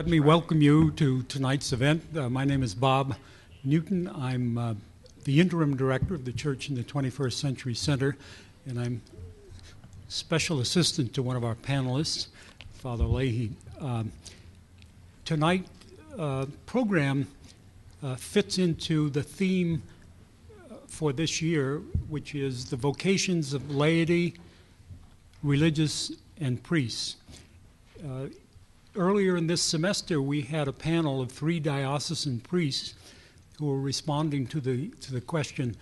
Let me welcome you to tonight's event. My name is Bob Newton. I'm the interim director of the Church in the 21st Century Center, and I'm special assistant to one of our panelists, Father Leahy. Tonight's program fits into the theme for this year, which is the vocations of laity, religious, and priests. Earlier in this semester, we had a panel of 3 diocesan priests who were responding to the question,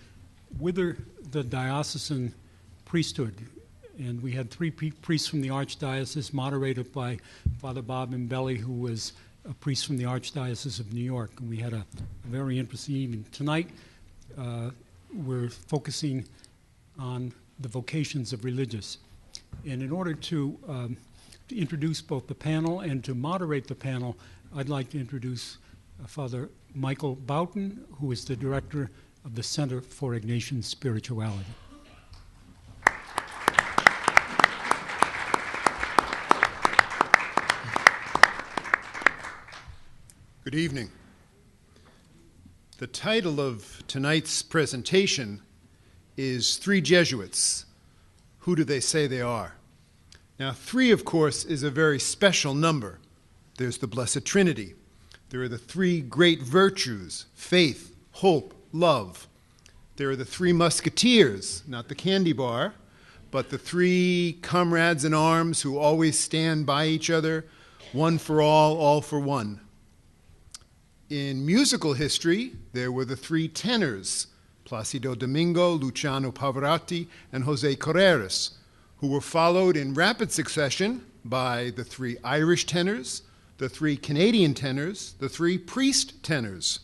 whither the diocesan priesthood? And we had 3 priests from the Archdiocese, moderated by Father Bob Imbelli, who was a priest from the Archdiocese of New York. And we had a very interesting evening. Tonight, we're focusing on the vocations of religious. And in order to introduce both the panel and to moderate the panel, I'd like to introduce Father Michael Boughton, who is the director of the Center for Ignatian Spirituality. Good evening. The title of tonight's presentation is 3 Jesuits. Who do they say they are? Now, 3, of course, is a very special number. There's the Blessed Trinity. There are the 3 great virtues, faith, hope, love. There are the 3 musketeers, not the candy bar, but the 3 comrades in arms who always stand by each other, one for all for one. In musical history, there were the 3 tenors, Placido Domingo, Luciano Pavarotti, and Jose Carreras, who were followed in rapid succession by the 3 Irish tenors, the 3 Canadian tenors, the 3 priest tenors.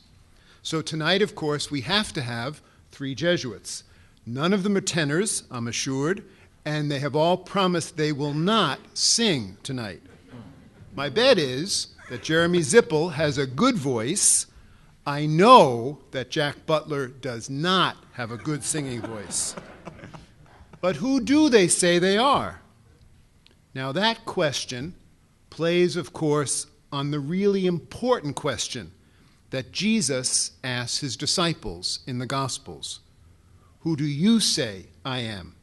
So tonight, of course, we have to have 3 Jesuits. None of them are tenors, I'm assured, and they have all promised they will not sing tonight. My bet is that Jeremy Zipple has a good voice. I know that Jack Butler does not have a good singing voice. But who do they say they are? Now that question plays, of course, on the really important question that Jesus asks his disciples in the Gospels. Who do you say I am?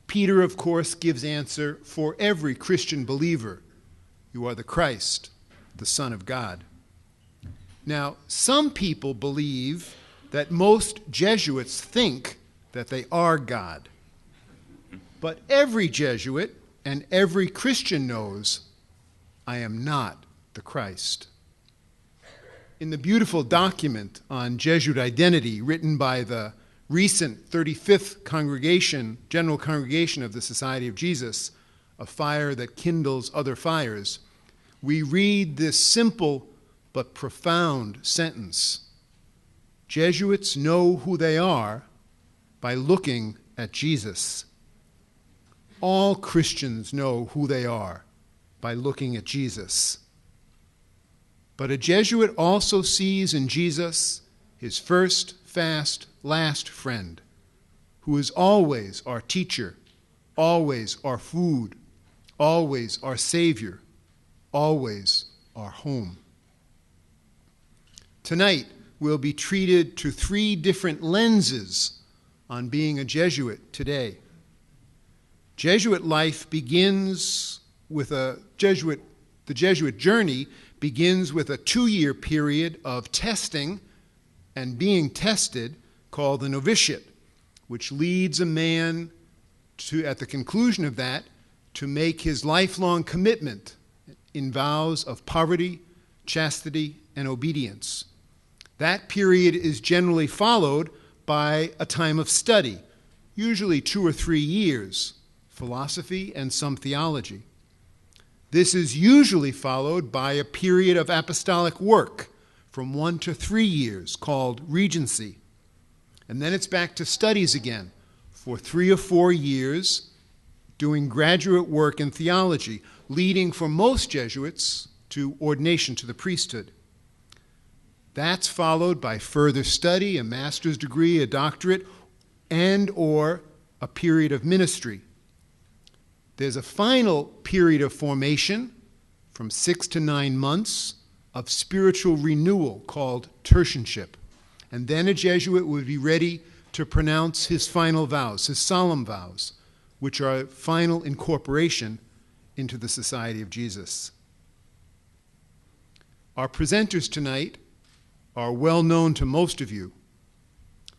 Peter, of course, gives answer for every Christian believer. You are the Christ, the Son of God. Now, some people believe that most Jesuits think that they are God. But every Jesuit and every Christian knows, I am not the Christ. In the beautiful document on Jesuit identity written by the recent 35th General Congregation of the Society of Jesus, A Fire That Kindles Other Fires, we read this simple but profound sentence. Jesuits know who they are by looking at Jesus. All Christians know who they are by looking at Jesus. But a Jesuit also sees in Jesus his first, fast, last friend, who is always our teacher, always our food, always our Savior, always our home. Tonight, we'll be treated to 3 different lenses on being a Jesuit today. Jesuit life begins with the Jesuit journey begins with a 2-year period of testing and being tested called the novitiate, which leads a man to, at the conclusion of that, to make his lifelong commitment in vows of poverty, chastity, and obedience. That period is generally followed by a time of study, usually 2 or 3 years, philosophy and some theology. This is usually followed by a period of apostolic work from 1 to 3 years called regency. And then it's back to studies again for 3 or 4 years, doing graduate work in theology, leading for most Jesuits to ordination to the priesthood. That's followed by further study, a master's degree, a doctorate, and or a period of ministry. There's a final period of formation from 6 to 9 months of spiritual renewal called tertianship. And then a Jesuit would be ready to pronounce his final vows, his solemn vows, which are final incorporation into the Society of Jesus. Our presenters tonight are well known to most of you.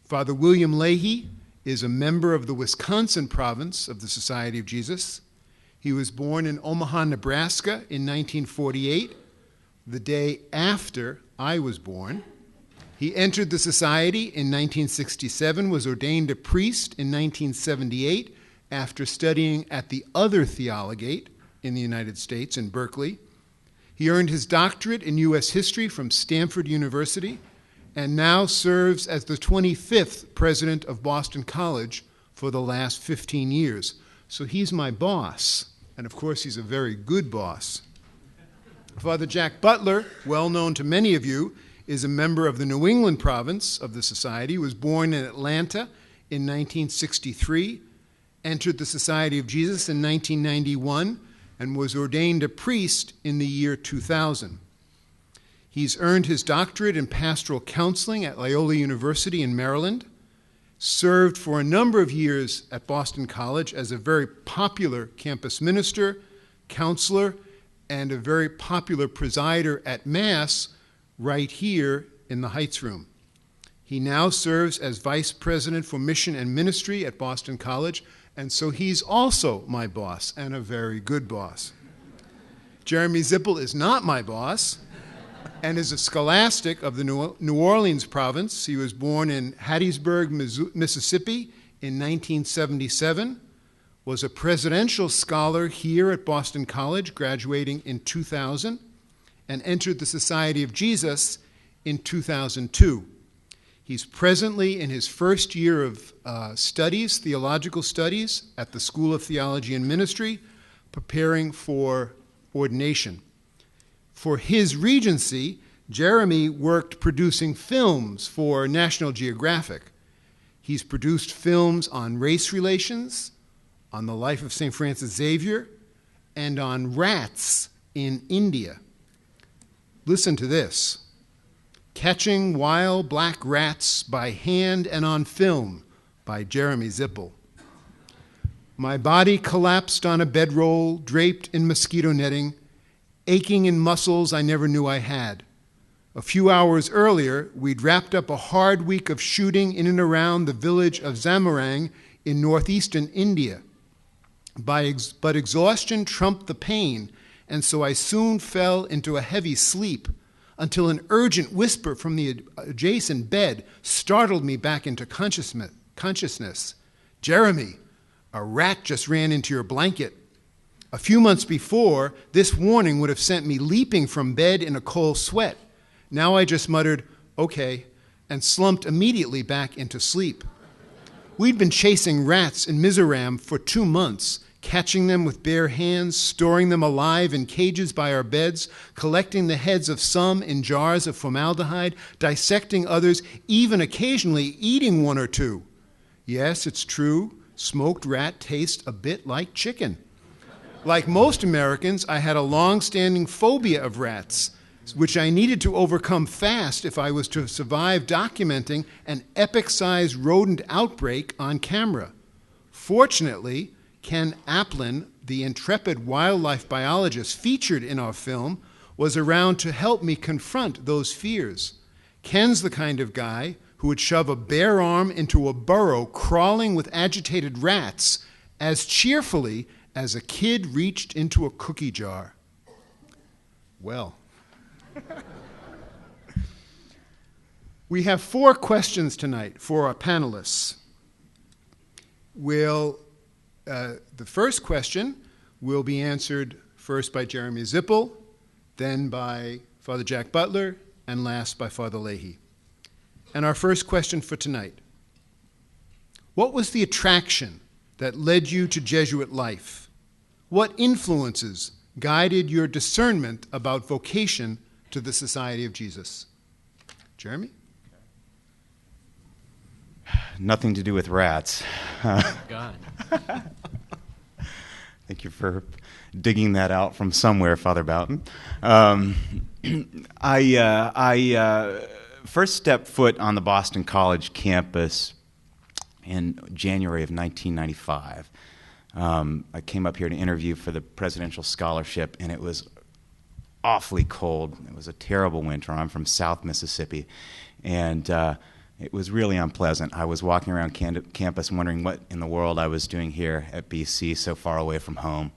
Father William Leahy is a member of the Wisconsin province of the Society of Jesus. He was born in Omaha, Nebraska in 1948, the day after I was born. He entered the society in 1967, was ordained a priest in 1978 after studying at the other theologate in the United States in Berkeley. He earned his doctorate in U.S. history from Stanford University and now serves as the 25th president of Boston College for the last 15 years. So he's my boss, and of course he's a very good boss. Father Jack Butler, well known to many of you, is a member of the New England province of the Society. He was born in Atlanta in 1963, entered the Society of Jesus in 1991, and was ordained a priest in the year 2000. He's earned his doctorate in pastoral counseling at Loyola University in Maryland, served for a number of years at Boston College as a very popular campus minister, counselor, and a very popular presider at Mass right here in the Heights Room. He now serves as Vice President for Mission and Ministry at Boston College, and so he's also my boss, and a very good boss. Jeremy Zipple is not my boss, and is a scholastic of the New Orleans province. He was born in Hattiesburg, Mississippi in 1977, was a presidential scholar here at Boston College, graduating in 2000, and entered the Society of Jesus in 2002. He's presently in his first year of studies, theological studies, at the School of Theology and Ministry, preparing for ordination. For his regency, Jeremy worked producing films for National Geographic. He's produced films on race relations, on the life of St. Francis Xavier, and on rats in India. Listen to this. Catching Wild Black Rats by Hand and on Film by Jeremy Zipple. My body collapsed on a bedroll draped in mosquito netting, aching in muscles I never knew I had. A few hours earlier, we'd wrapped up a hard week of shooting in and around the village of Zamorang in northeastern India. But exhaustion trumped the pain, and so I soon fell into a heavy sleep until an urgent whisper from the adjacent bed startled me back into consciousness. Jeremy, a rat just ran into your blanket. A few months before, this warning would have sent me leaping from bed in a cold sweat. Now I just muttered, okay, and slumped immediately back into sleep. We'd been chasing rats in Mizoram for 2 months, catching them with bare hands, storing them alive in cages by our beds, collecting the heads of some in jars of formaldehyde, dissecting others, even occasionally eating one or two. Yes, it's true, smoked rat tastes a bit like chicken. Like most Americans, I had a long-standing phobia of rats, which I needed to overcome fast if I was to survive documenting an epic-sized rodent outbreak on camera. Fortunately, Ken Aplin, the intrepid wildlife biologist featured in our film, was around to help me confront those fears. Ken's the kind of guy who would shove a bare arm into a burrow crawling with agitated rats as cheerfully as a kid reached into a cookie jar. Well, we have 4 questions tonight for our panelists. The first question will be answered first by Jeremy Zipple, then by Father Jack Butler, and last by Father Leahy. And our first question for tonight: what was the attraction that led you to Jesuit life? What influences guided your discernment about vocation to the Society of Jesus? Jeremy? Nothing to do with rats. God. Thank you for digging that out from somewhere, Father Boughton. I first stepped foot on the Boston College campus in January of 1995. I came up here to interview for the presidential scholarship, and it was awfully cold. It was a terrible winter. I'm from South Mississippi, and it was really unpleasant. I was walking around campus wondering what in the world I was doing here at BC, so far away from home.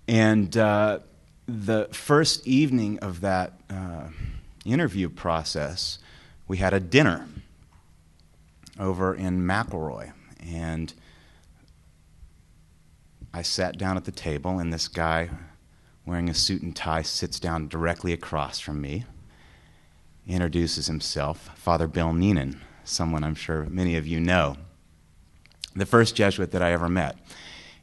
And the first evening of that interview process, we had a dinner over in McElroy. And I sat down at the table, and this guy wearing a suit and tie sits down directly across from me. Introduces himself, Father Bill Neenan, someone I'm sure many of you know, the first Jesuit that I ever met.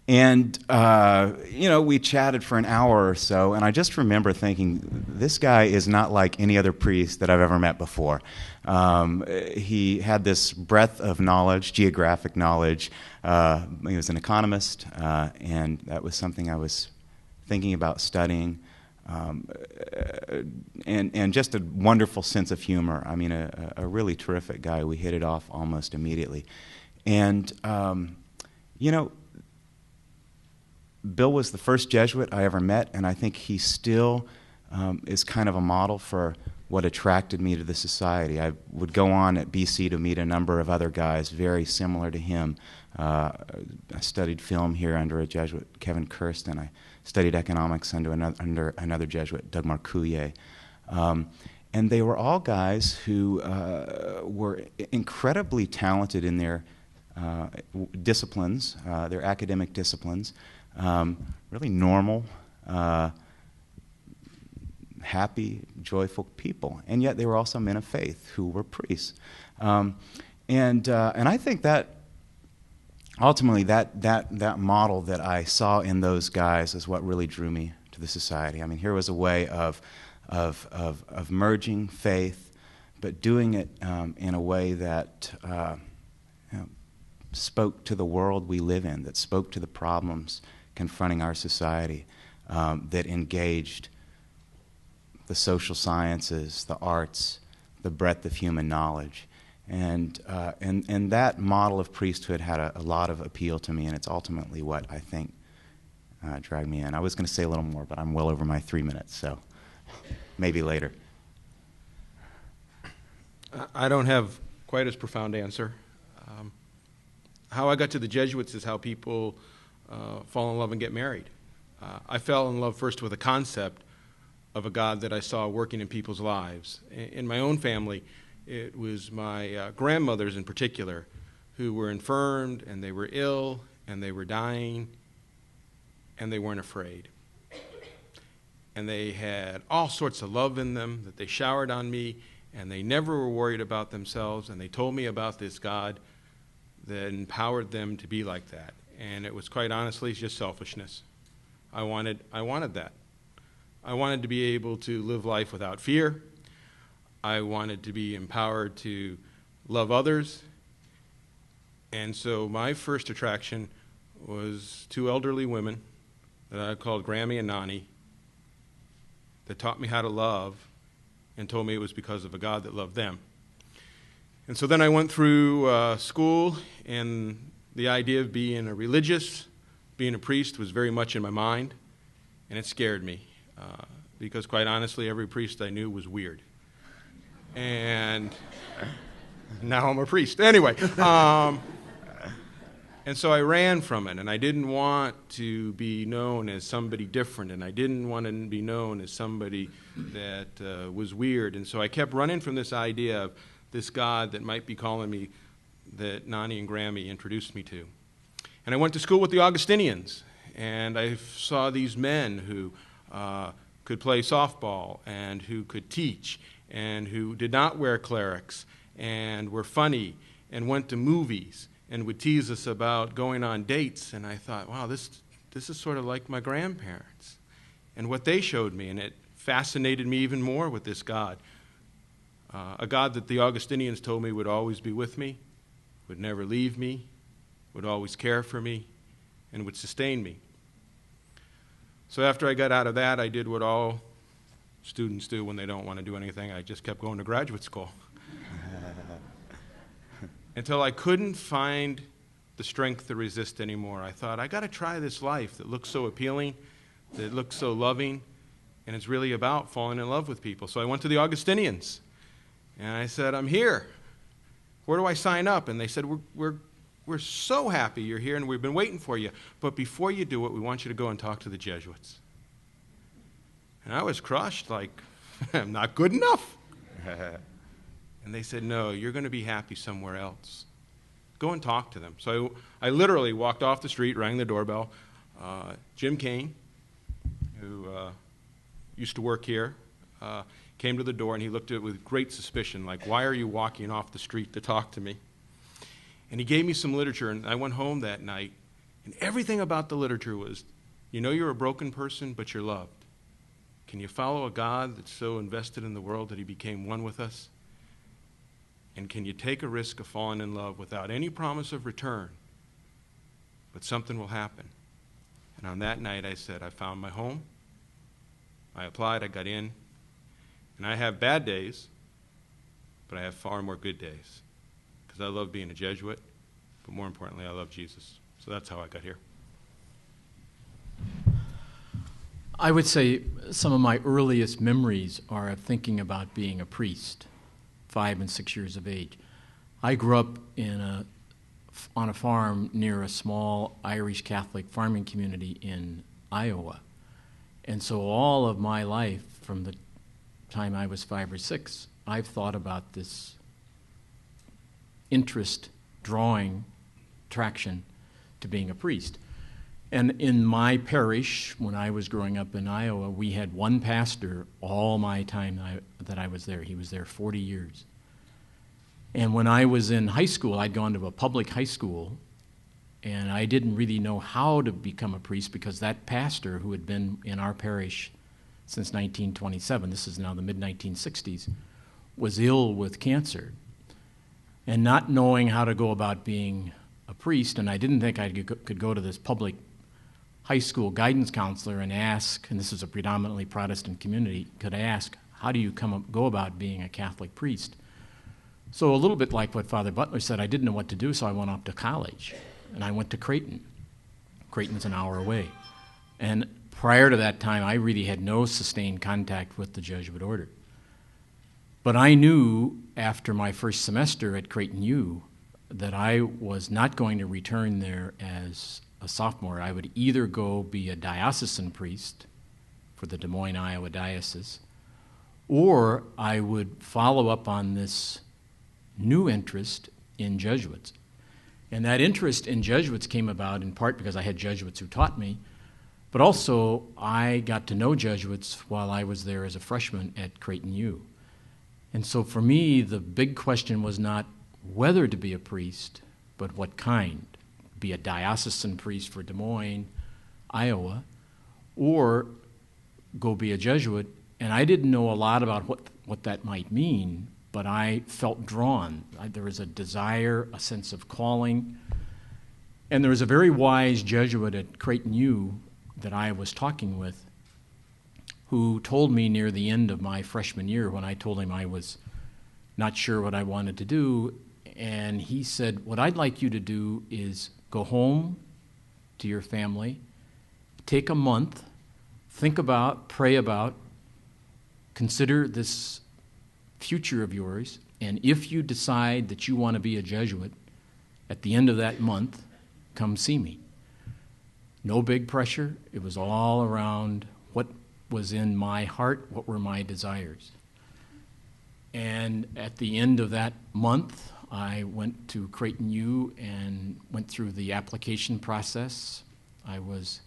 And, we chatted for an hour or so, and I just remember thinking, this guy is not like any other priest that I've ever met before. He had this breadth of knowledge, geographic knowledge. He was an economist, and that was something I was thinking about studying. And just a wonderful sense of humor. I mean, a really terrific guy. We hit it off almost immediately. And, Bill was the first Jesuit I ever met, and I think he still is kind of a model for what attracted me to the society. I would go on at BC to meet a number of other guys very similar to him. I studied film here under a Jesuit, Kevin Kirsten. I studied economics under another Jesuit, Doug Marcouillet. And they were all guys who were incredibly talented in their disciplines, their academic disciplines, really normal, happy, joyful people. And yet they were also men of faith who were priests. And I think that ultimately that model that I saw in those guys is what really drew me to the society. I mean, here was a way of merging faith, but doing it in a way that spoke to the world we live in, that spoke to the problems confronting our society, that engaged the social sciences, the arts, the breadth of human knowledge. And that model of priesthood had a lot of appeal to me, and it's ultimately what I think dragged me in. I was going to say a little more, but I'm well over my 3 minutes, so maybe later. I don't have quite as profound answer. How I got to the Jesuits is how people fall in love and get married. I fell in love first with a concept of a God that I saw working in people's lives. In my own family, it was my grandmothers in particular who were infirmed, and they were ill, and they were dying, and they weren't afraid. And they had all sorts of love in them that they showered on me, and they never were worried about themselves, and they told me about this God that empowered them to be like that. And it was quite honestly just selfishness. I wanted that. I wanted to be able to live life without fear. I wanted to be empowered to love others. And so my first attraction was two elderly women that I called Grammy and Nani that taught me how to love and told me it was because of a God that loved them. And so then I went through school, and the idea of being a religious, being a priest was very much in my mind, and it scared me because quite honestly, every priest I knew was weird. And now I'm a priest. Anyway, and so I ran from it, and I didn't want to be known as somebody different, and I didn't want to be known as somebody that was weird. And so I kept running from this idea of this God that might be calling me, that Nani and Grammy introduced me to. And I went to school with the Augustinians, and I saw these men who could play softball and who could teach and who did not wear clerics and were funny and went to movies and would tease us about going on dates. And I thought, wow, this is sort of like my grandparents and what they showed me. And it fascinated me even more with this God. A God that the Augustinians told me would always be with me, would never leave me, would always care for me, and would sustain me. So after I got out of that, I did what all students do when they don't want to do anything. I just kept going to graduate school. Until I couldn't find the strength to resist anymore. I thought, I got to try this life that looks so appealing, that looks so loving, and it's really about falling in love with people. So I went to the Augustinians, and I said, I'm here. Where do I sign up? And they said, we're so happy you're here, and we've been waiting for you. But before you do it, we want you to go and talk to the Jesuits. And I was crushed, like, I'm not good enough. And they said, no, you're going to be happy somewhere else. Go and talk to them. So I literally walked off the street, rang the doorbell. Jim Kane, who used to work here, came to the door, and he looked at it with great suspicion, like, why are you walking off the street to talk to me? And he gave me some literature, and I went home that night, and everything about the literature was, you know you're a broken person, but you're loved. Can you follow a God that's so invested in the world that he became one with us? And can you take a risk of falling in love without any promise of return? But something will happen. And on that night, I said, I found my home. I applied, I got in. And I have bad days, but I have far more good days. Because I love being a Jesuit, but more importantly, I love Jesus. So that's how I got here. I would say some of my earliest memories are of thinking about being a priest, 5 and 6 years of age. I grew up on a farm near a small Irish Catholic farming community in Iowa. And so all of my life, from the time I was 5 or 6, I've thought about this interest, drawing, attraction to being a priest. And in my parish, when I was growing up in Iowa, we had one pastor all my time that I was there. He was there 40 years. And when I was in high school, I'd gone to a public high school, and I didn't really know how to become a priest because that pastor, who had been in our parish since 1927, this is now the mid-1960s, was ill with cancer. And not knowing how to go about being a priest, and I didn't think I could go to this public high school guidance counselor and ask, and this is a predominantly Protestant community, could ask, how do you go about being a Catholic priest? So a little bit like what Father Butler said, I didn't know what to do, so I went off to college, and I went to Creighton. Creighton's an hour away. And prior to that time, I really had no sustained contact with the Jesuit order. But I knew after my first semester at Creighton U that I was not going to return there as a sophomore. I would either go be a diocesan priest for the Des Moines, Iowa diocese, or I would follow up on this new interest in Jesuits. And that interest in Jesuits came about in part because I had Jesuits who taught me, but also I got to know Jesuits while I was there as a freshman at Creighton U. And so for me, the big question was not whether to be a priest, but what kind. Be a diocesan priest for Des Moines, Iowa, or go be a Jesuit. And I didn't know a lot about what that might mean, but I felt drawn. There was a desire, a sense of calling. And there was a very wise Jesuit at Creighton U that I was talking with who told me near the end of my freshman year when I told him I was not sure what I wanted to do, and he said, what I'd like you to do is go home to your family, take a month, think about, pray about, consider this future of yours, and if you decide that you want to be a Jesuit, at the end of that month, come see me. No big pressure. It was all around what was in my heart, what were my desires. And at the end of that month, I went to Creighton U and went through the application process. I was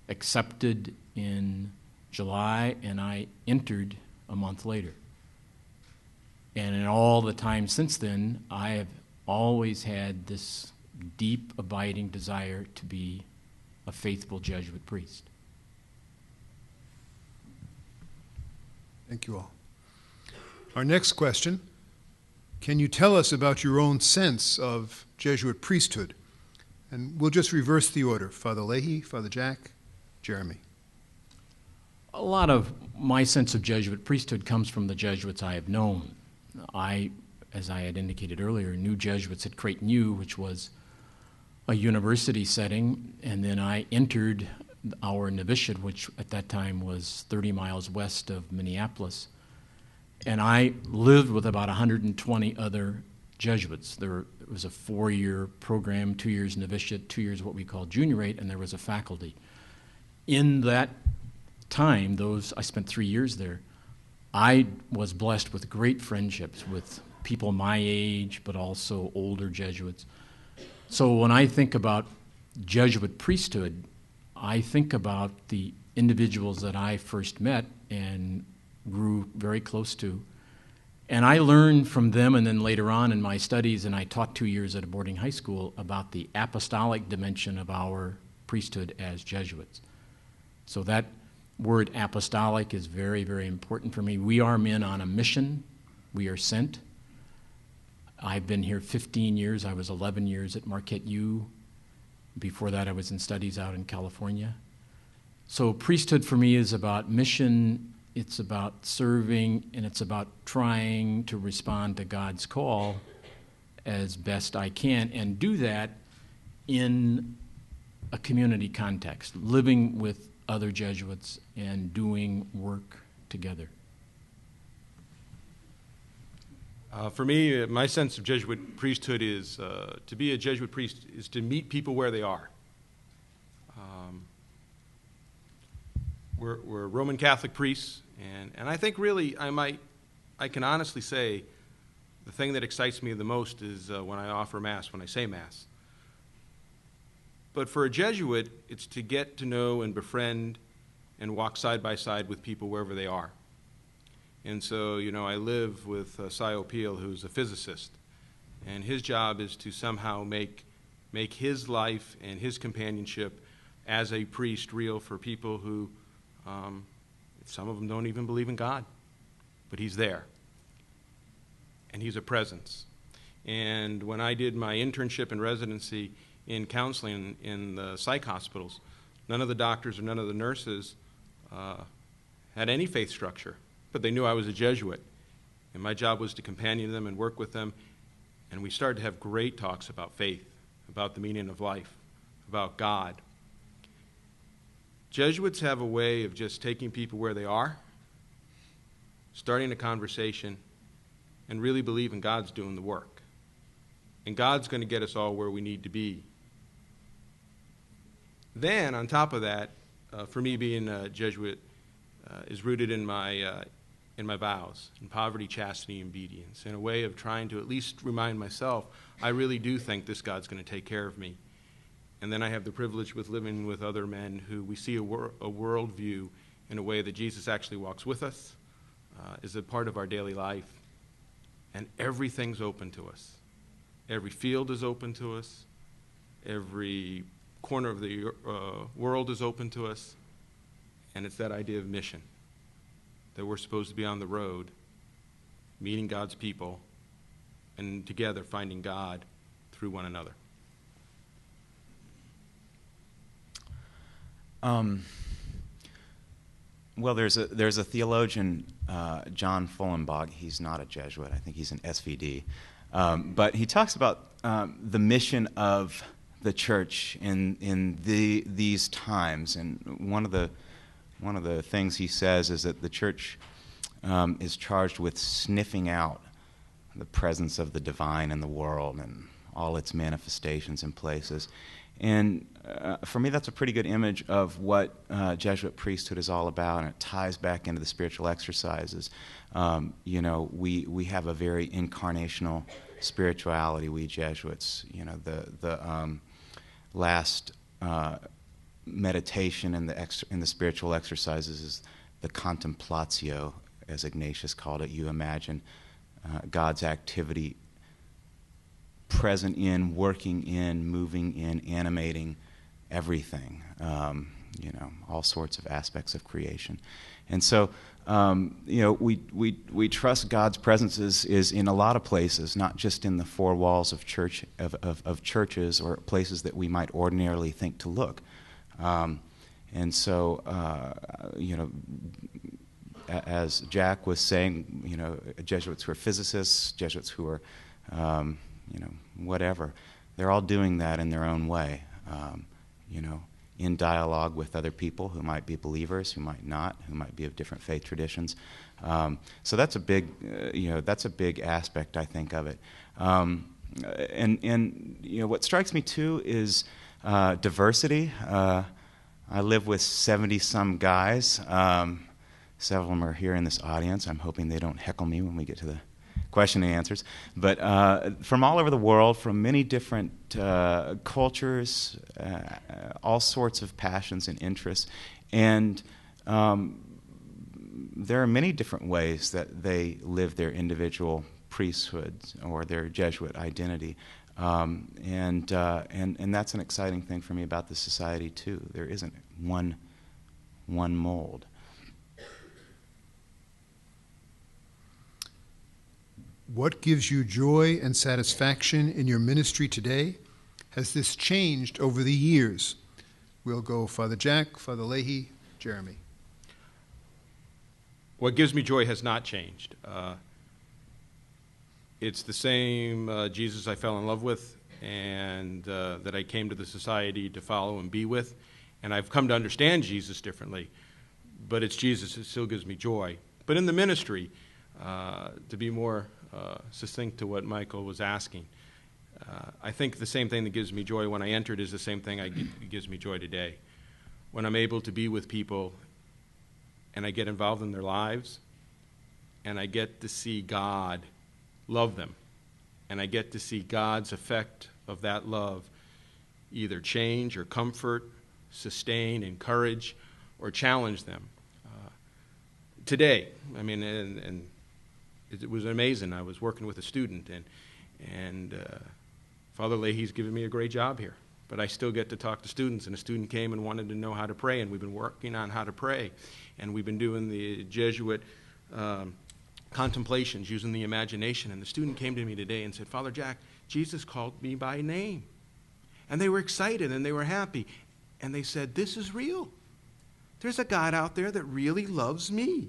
accepted in July, and I entered a month later. And in all the time since then, I have always had this deep, abiding desire to be a faithful Jesuit priest. Thank you all. Our next question, can you tell us about your own sense of Jesuit priesthood? And we'll just reverse the order. Father Leahy, Father Jack, Jeremy. a lot of my sense of Jesuit priesthood comes from the Jesuits I have known. I, as I had indicated earlier, knew Jesuits at Creighton U, which was a university setting, and then I entered our novitiate, which at that time was 30 miles west of Minneapolis, and I lived with about 120 other Jesuits. It was a 4-year program, 2 years novitiate, 2 years what we call juniorate, and there was a faculty. In that time, I spent 3 years there, I was blessed with great friendships with people my age, but also older Jesuits. So when I think about Jesuit priesthood, I think about the individuals that I first met and grew very close to. And I learned from them, and then later on in my studies, and I taught 2 years at a boarding high school, about the apostolic dimension of our priesthood as Jesuits. So that word apostolic is very, very important for me. We are men on a mission. We are sent. I've been here 15 years. I was 11 years at Marquette U. Before that, I was in studies out in California. So priesthood for me is about mission, it's about serving, and it's about trying to respond to God's call as best I can, and do that in a community context, living with other Jesuits and doing work together. For me, my sense of Jesuit priesthood is to be a Jesuit priest is to meet people where they are. We're Roman Catholic priests, and I think really I can honestly say the thing that excites me the most is when I offer Mass, when I say Mass. But for a Jesuit, it's to get to know and befriend and walk side by side with people wherever they are. And so, I live with Cy Peel, who's a physicist, and his job is to somehow make his life and his companionship as a priest real for people who, some of them don't even believe in God, but he's there, and he's a presence. And when I did my internship and residency in counseling in the psych hospitals, none of the doctors or none of the nurses had any faith structure. But they knew I was a Jesuit, and my job was to companion them and work with them, and we started to have great talks about faith, about the meaning of life, about God. Jesuits have a way of just taking people where they are, starting a conversation, and really believing God's doing the work. And God's going to get us all where we need to be. Then, on top of that, for me being a Jesuit is rooted in my vows, in poverty, chastity, and obedience, in a way of trying to at least remind myself, I really do think this God's going to take care of me. And then I have the privilege with living with other men who we see a worldview in a way that Jesus actually walks with us, is a part of our daily life, and everything's open to us. Every field is open to us. Every corner of the world is open to us, and it's that idea of mission. That we're supposed to be on the road, meeting God's people, and together finding God through one another. Well, there's a theologian, John Fullenbach. He's not a Jesuit. I think he's an SVD. But he talks about the mission of the church in these times, and one of the things he says is that the church is charged with sniffing out the presence of the divine in the world and all its manifestations and places. And for me, that's a pretty good image of what Jesuit priesthood is all about, and it ties back into the spiritual exercises. We have a very incarnational spirituality, we Jesuits. The last meditation in the spiritual exercises is the contemplatio, as Ignatius called it. You imagine God's activity present in, working in, moving in, animating everything, all sorts of aspects of creation. And so, we trust God's presence is in a lot of places, not just in the four walls of churches or places that we might ordinarily think to look. And so, as Jack was saying, Jesuits who are physicists, Jesuits who are, whatever, they're all doing that in their own way, in dialogue with other people who might be believers, who might not, who might be of different faith traditions. So that's a big, that's a big aspect, I think, of it. And what strikes me too is diversity. I live with 70-some guys. Several of them are here in this audience. I'm hoping they don't heckle me when we get to the question and answers. But from all over the world, from many different cultures, all sorts of passions and interests. And there are many different ways that they live their individual priesthoods or their Jesuit identity. And that's an exciting thing for me about the society, too. There isn't one mold. What gives you joy and satisfaction in your ministry today? Has this changed over the years? We'll go Father Jack, Father Leahy, Jeremy. What gives me joy has not changed. It's the same Jesus I fell in love with and that I came to the society to follow and be with. And I've come to understand Jesus differently, but it's Jesus that still gives me joy. But in the ministry, to be more succinct to what Michael was asking, I think the same thing that gives me joy when I entered is the same thing that gives me joy today. When I'm able to be with people and I get involved in their lives and I get to see God love them and I get to see God's effect of that love either change or comfort, sustain, encourage, or challenge them. Today, I mean, and it was amazing. I was working with a student, and Father Leahy's given me a great job here. But I still get to talk to students, and a student came and wanted to know how to pray, and we've been working on how to pray. And we've been doing the Jesuit contemplations, using the imagination. And the student came to me today and said, Father Jack, Jesus called me by name. And they were excited, and they were happy. And they said, this is real. There's a God out there that really loves me.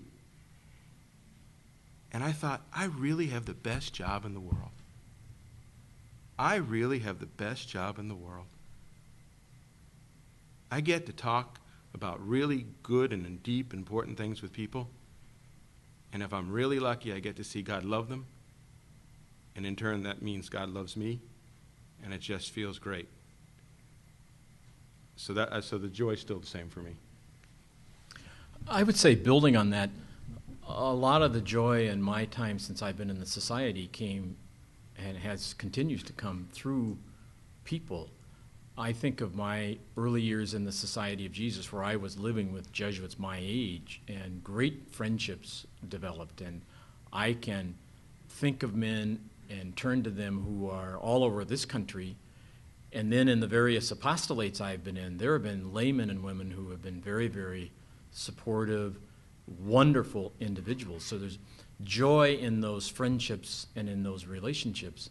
And I thought, I really have the best job in the world. I really have the best job in the world. I get to talk about really good and deep, important things with people. And if I'm really lucky, I get to see God love them. And in turn, that means God loves me. And it just feels great. So the joy's still the same for me. I would say, building on that, a lot of the joy in my time since I've been in the society came and continues to come through people. I think of my early years in the Society of Jesus, where I was living with Jesuits my age, and great friendships developed. And I can think of men and turn to them who are all over this country. And then in the various apostolates I've been in, there have been laymen and women who have been very, very supportive, wonderful individuals. So there's joy in those friendships and in those relationships.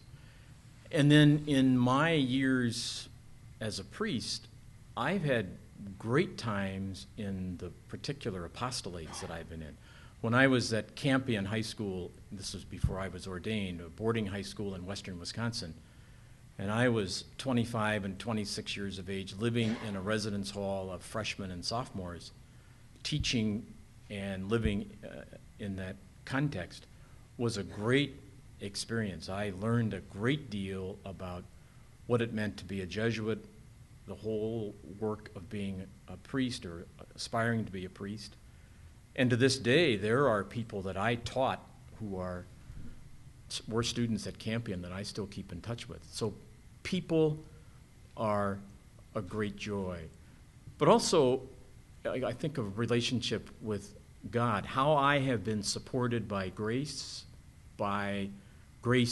And then in my years as a priest, I've had great times in the particular apostolates that I've been in. When I was at Campion High School, this was before I was ordained, a boarding high school in western Wisconsin, and I was 25 and 26 years of age, living in a residence hall of freshmen and sophomores, teaching and living in that context was a great experience. I learned a great deal about what it meant to be a Jesuit, the whole work of being a priest or aspiring to be a priest. And to this day, there are people that I taught who were students at Campion that I still keep in touch with. So people are a great joy. But also, I think of relationship with God, how I have been supported by grace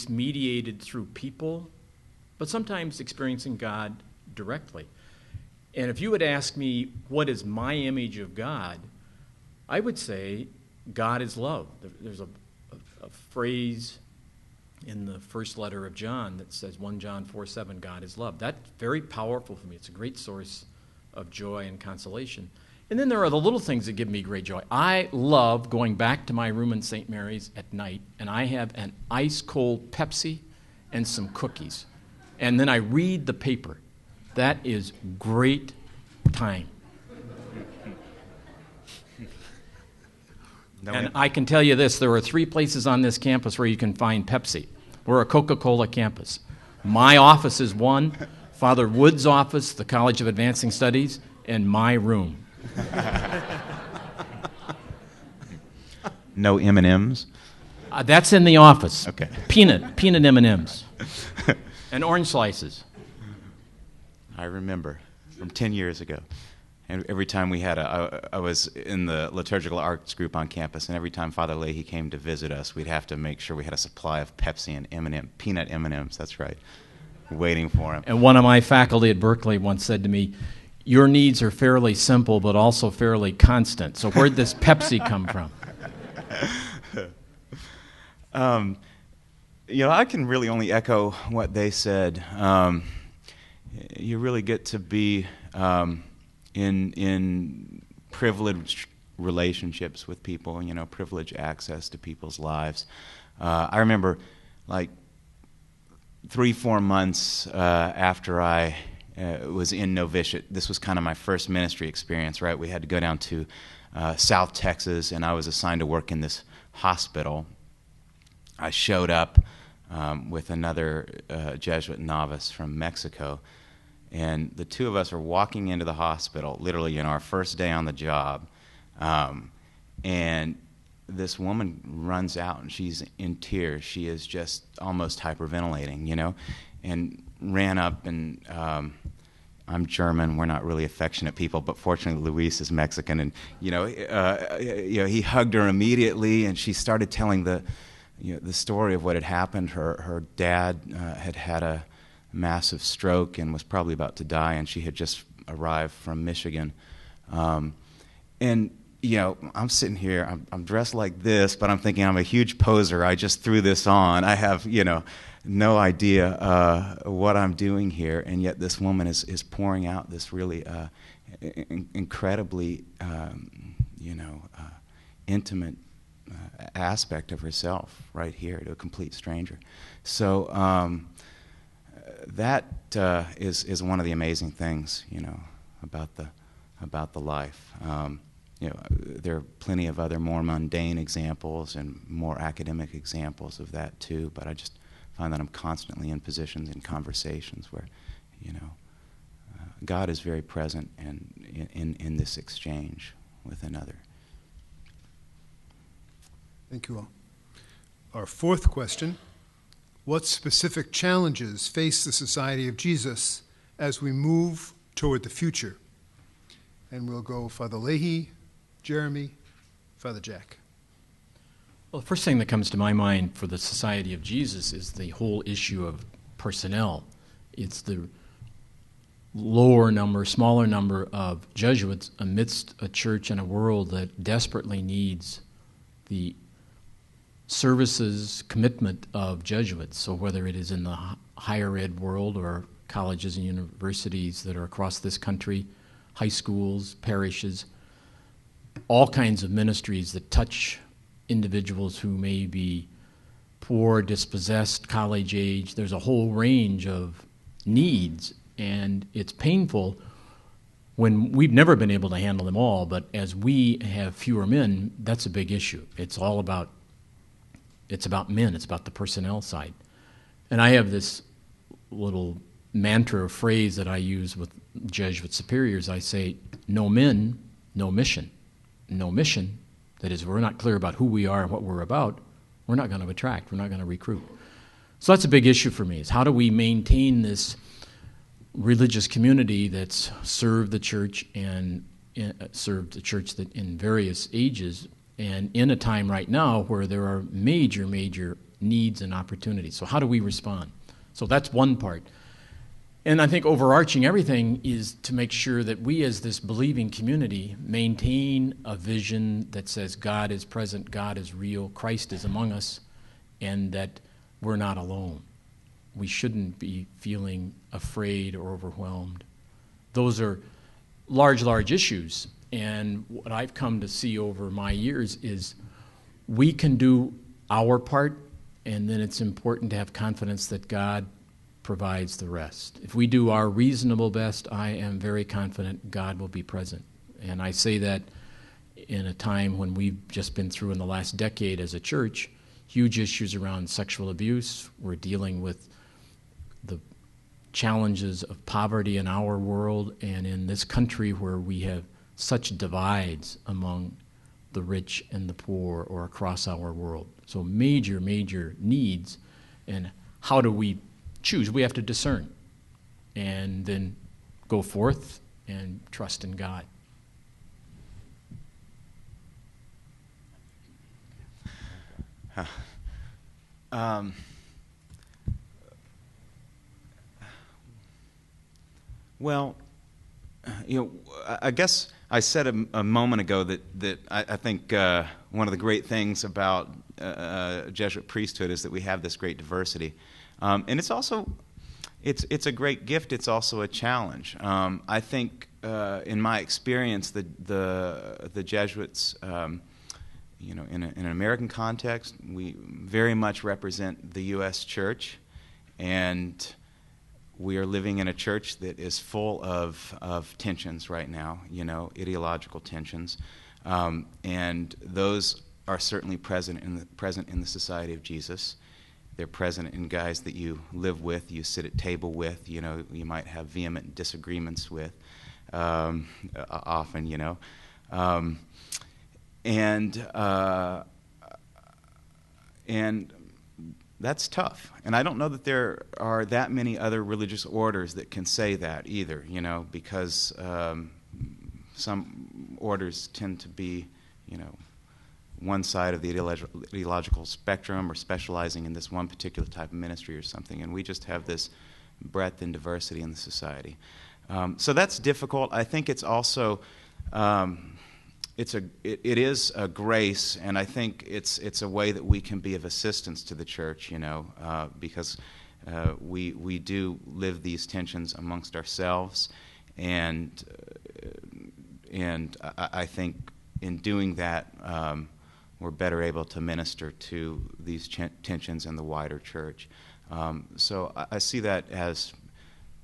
mediated through people, but sometimes experiencing God directly. And if you would ask me, what is my image of God, I would say God is love. There's a phrase in the first letter of John that says 1 John 4:7, God is love. That's very powerful for me. It's a great source of joy and consolation. And then there are the little things that give me great joy. I love going back to my room in St. Mary's at night, and I have an ice-cold Pepsi and some cookies. And then I read the paper. That is great time. And I can tell you this, there are 3 places on this campus where you can find Pepsi. We're a Coca-Cola campus. My office is one, Father Wood's office, the College of Advancing Studies, and my room. No M&Ms? That's in the office. Okay. Peanut M&Ms. And orange slices. I remember from 10 years ago. And every time we had I was in the liturgical arts group on campus, and every time Father Leahy came to visit us, we'd have to make sure we had a supply of Pepsi and peanut M&Ms, that's right, waiting for him. And one of my faculty at Berkeley once said to me, your needs are fairly simple, but also fairly constant. So where'd this Pepsi come from? I can really only echo what they said. You really get to be in privileged relationships with people, privileged access to people's lives. I remember, 3-4 months after I was in novitiate, this was kind of my first ministry experience, right? We had to go down to South Texas, and I was assigned to work in this hospital. I showed up with another Jesuit novice from Mexico, and the 2 of us are walking into the hospital, literally our first day on the job, and this woman runs out, and she's in tears. She is just almost hyperventilating, and ran up, and I'm German. We're not really affectionate people, but fortunately Luis is Mexican, and he hugged her immediately, and she started telling the story of what had happened. Her dad had a massive stroke and was probably about to die, and she had just arrived from Michigan. I'm sitting here, I'm dressed like this, but I'm thinking I'm a huge poser. I just threw this on. I have, no idea what I'm doing here, and yet this woman is pouring out this really incredibly, intimate aspect of herself right here to a complete stranger. So that is one of the amazing things, about the life. There are plenty of other more mundane examples and more academic examples of that too, but I just find that I'm constantly in positions in conversations where, God is very present and in this exchange with another. Thank you all. Our 4th question, what specific challenges face the Society of Jesus as we move toward the future? And we'll go Father Leahy, Jeremy, Father Jack. Well, the first thing that comes to my mind for the Society of Jesus is the whole issue of personnel. It's the smaller number of Jesuits amidst a church and a world that desperately needs the services, commitment of Jesuits. So whether it is in the higher ed world or colleges and universities that are across this country, high schools, parishes, all kinds of ministries that touch individuals who may be poor, dispossessed, college age. There's a whole range of needs, and it's painful when we've never been able to handle them all, but as we have fewer men, that's a big issue. It's about men, it's about the personnel side. And I have this little mantra or phrase that I use with Jesuit superiors. I say, no men, no mission. No mission, that is, we're not clear about who we are and what we're about, we're not going to attract, we're not going to recruit. So that's a big issue for me, is how do we maintain this religious community that's served the church and served the church that in various ages, and in a time right now where there are major needs and opportunities. So how do we respond? So that's one part. And I think overarching everything is to make sure that we as this believing community maintain a vision that says God is present, God is real, Christ is among us, and that we're not alone. We shouldn't be feeling afraid or overwhelmed. Those are large issues. And what I've come to see over my years is we can do our part, and then it's important to have confidence that God provides the rest. If we do our reasonable best, I am very confident God will be present. And I say that in a time when we've just been through in the last decade as a church, huge issues around sexual abuse. We're dealing with the challenges of poverty in our world and in this country where we have such divides among the rich and the poor or across our world. So major, major needs. And how do we choose? We have to discern and then go forth and trust in God. Well, I guess I said a moment ago that I think one of the great things about Jesuit priesthood is that we have this great diversity, and it's also it's a great gift. It's also a challenge. I think, in my experience, the Jesuits, in an American context, we very much represent the U.S. Church, and we are living in a church that is full of tensions right now, ideological tensions, and those are certainly present in the Society of Jesus. They're present in guys that you live with, you sit at table with, you might have vehement disagreements with, often, and that's tough. And I don't know that there are that many other religious orders that can say that either, because some orders tend to be, one side of the ideological spectrum or specializing in this one particular type of ministry or something. And we just have this breadth and diversity in the society. So that's difficult. I think it's also... It is a grace, and I think it's a way that we can be of assistance to the church, because we do live these tensions amongst ourselves, and I think in doing that we're better able to minister to these tensions in the wider church. So I see that as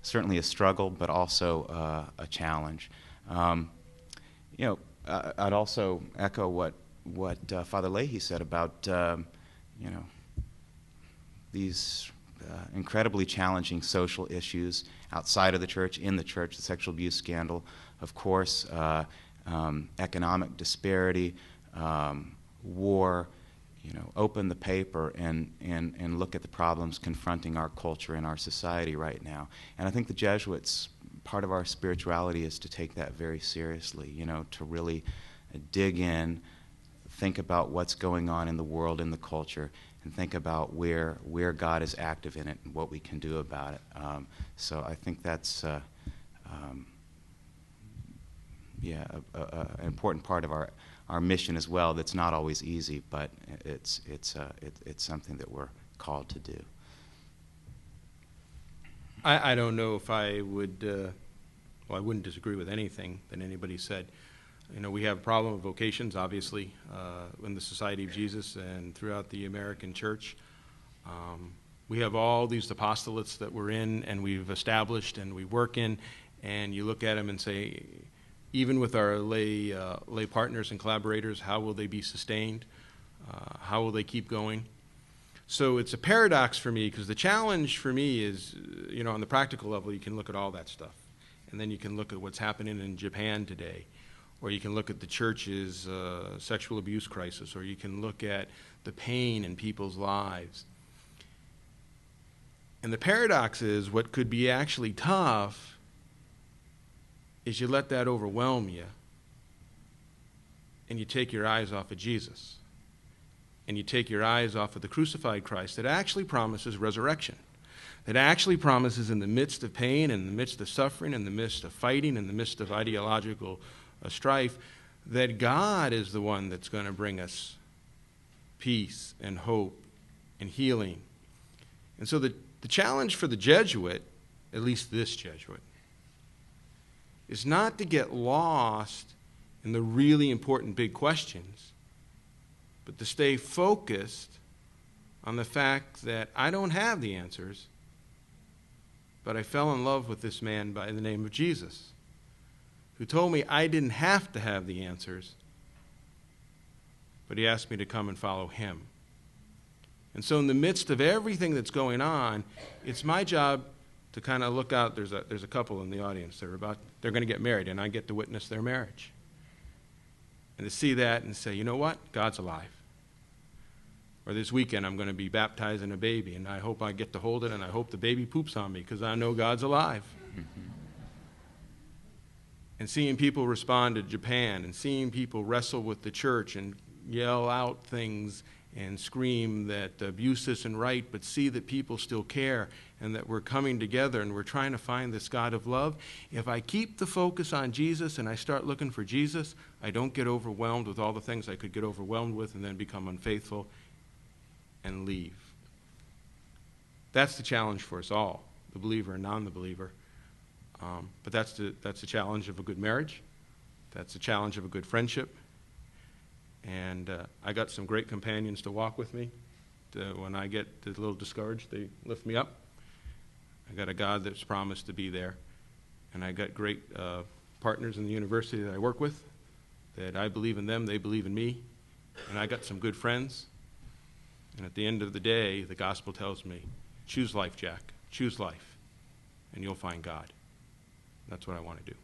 certainly a struggle, but also a challenge. I'd also echo what Father Leahy said about these incredibly challenging social issues outside of the church, in the church, the sexual abuse scandal, of course, economic disparity, war. Open the paper and look at the problems confronting our culture and our society right now. And I think the Jesuits, part of our spirituality is to take that very seriously, to really dig in, think about what's going on in the world, in the culture, and think about where God is active in it and what we can do about it. So I think that's an important part of our mission as well. That's not always easy, but it's something that we're called to do. I don't know if I would, I wouldn't disagree with anything that anybody said. We have a problem of vocations, obviously, in the Society of Jesus and throughout the American church. We have all these apostolates that we're in and we've established and we work in, and you look at them and say, even with our lay partners and collaborators, how will they be sustained? How will they keep going? So it's a paradox for me, because the challenge for me is, on the practical level, you can look at all that stuff. And then you can look at what's happening in Japan today. Or you can look at the church's sexual abuse crisis. Or you can look at the pain in people's lives. And the paradox is, what could be actually tough is you let that overwhelm you. And you take your eyes off of Jesus. And you take your eyes off of the crucified Christ that actually promises resurrection, that actually promises in the midst of pain, in the midst of suffering, in the midst of fighting, in the midst of ideological strife, that God is the one that's going to bring us peace and hope and healing. And so the challenge for the Jesuit, at least this Jesuit, is not to get lost and the really important big questions, but to stay focused on the fact that I don't have the answers, but I fell in love with this man by the name of Jesus, who told me I didn't have to have the answers, but he asked me to come and follow him. And so in the midst of everything that's going on, it's my job to kind of look out. There's a couple in the audience. They're going to get married, and I get to witness their marriage. And to see that and say, you know what? God's alive. Or this weekend I'm going to be baptizing a baby, and I hope I get to hold it, and I hope the baby poops on me because I know God's alive. Mm-hmm. And seeing people respond to Japan, and seeing people wrestle with the church and yell out things and scream that abuse isn't right, but see that people still care and that we're coming together and we're trying to find this God of love. If I keep the focus on Jesus and I start looking for Jesus, I don't get overwhelmed with all the things I could get overwhelmed with and then become unfaithful and leave. That's the challenge for us all, the believer and non-believer. But that's the challenge of a good marriage. That's the challenge of a good friendship. And I got some great companions to walk with me. When I get a little discouraged, they lift me up. I got a God that's promised to be there. And I got great partners in the university that I work with, that I believe in them, they believe in me. And I got some good friends. And at the end of the day, the gospel tells me, choose life, Jack. Choose life, and you'll find God. That's what I want to do.